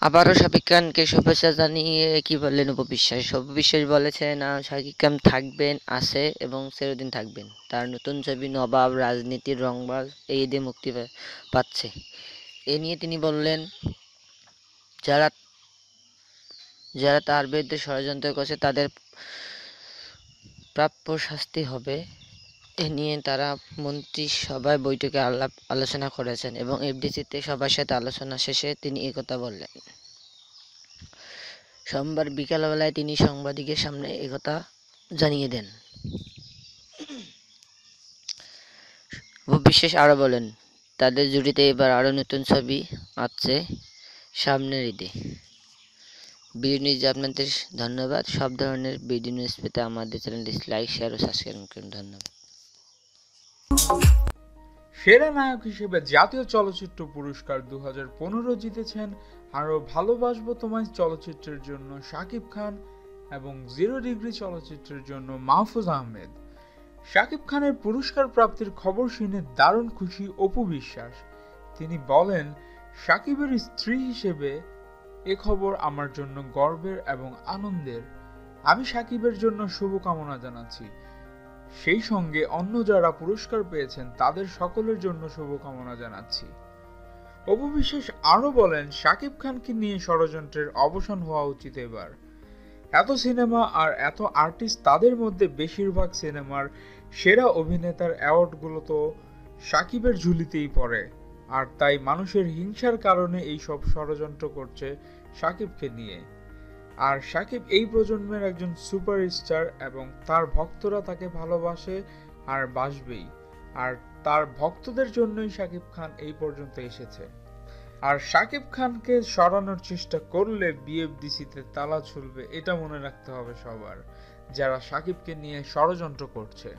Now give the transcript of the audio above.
আবারও শাকিব খানকে শুভেচ্ছা জানিয়ে কি বললেন অপু বিশ্বাস? অপু বিশ্বাস বলেছেন শাকিব খান থাকবেন, আছে এবং চিরদিন থাকবেন। তার নতুন ছবি নবাব রাজনীতির রংবাজ এই ঈদে মুক্তি পাচ্ছে। এ নিয়ে তিনি বললেন, যারা যারা তার বিরুদ্ধে ষড়যন্ত্র করছে তাদের প্রাপ্য শাস্তি হবে। এ নিয়ে তারা মন্ত্রিসভায় বৈঠকে আলোচনা করেছেন এবং এফডিসিতে সবার সাথে আলোচনা শেষে তিনি একথা বললেন। সোমবার বিকেলবেলায় তিনি সাংবাদিকদের সামনে একথা জানিয়ে দেন। অপু বিশ্বাস আরও বলেন, তাদের জুটিতে এবার আরও নতুন ছবি আসছে সামনের ঈদে। বিডি নিউজ আপনাদের ধন্যবাদ। সব ধরনের বিডি নিউজ পেতে আমাদের চ্যানেলটি লাইক, শেয়ার ও সাবস্ক্রাইব করুন। ধন্যবাদ। সেরা নায়ক হিসেবে জাতীয় চলচ্চিত্র পুরস্কার 2015 জিতেছেন আরো ভালোবাসবো তোমায় চলচ্চিত্রের জন্য শাকিব খান এবং 0 ডিগ্রি চলচ্চিত্রের জন্য মাহফুজ আহমেদ। শাকিব খানের পুরস্কার প্রাপ্তির খবর শুনে দারুণ খুশি অপু বিশ্বাস। তিনি বলেন, শাকিবের স্ত্রী হিসেবে এ খবর আমার জন্য গর্বের এবং আনন্দের। আমি শাকিবের জন্য শুভকামনা জানাচ্ছি। সেই সঙ্গে অন্য যারা পুরস্কার পেয়েছেন তাদের সকলের জন্য শুভকামনা জানাচ্ছি। অপু বিশ্বাস আরো বলেন, শাকিব খানকে নিয়ে ষড়যন্ত্রের অবসান হওয়া উচিত এবার। এত সিনেমা আর এত আর্টিস্ট, তাদের মধ্যে বেশিরভাগ সিনেমার সেরা অভিনেতার অ্যাওয়ার্ডগুলো তো শাকিবের ঝুলিতেই পড়ে, আর তাই মানুষের হিংসার কারণে এই সব ষড়যন্ত্র করছে শাকিবকে নিয়ে। আর শাকিব এই প্রজন্মের একজন সুপারস্টার এবং তার ভক্তরা তাকে ভালোবাসে আর বাসবেই। আর তার ভক্তদের জন্যই শাকিব খান এই পর্যন্ত এসেছে। আর শাকিব খানকে সরানোর চেষ্টা করলে বিএফডিসিতে তালা ঝুলবে, এটা মনে রাখতে হবে সবার, যারা শাকিবকে নিয়ে ষড়যন্ত্র করছে।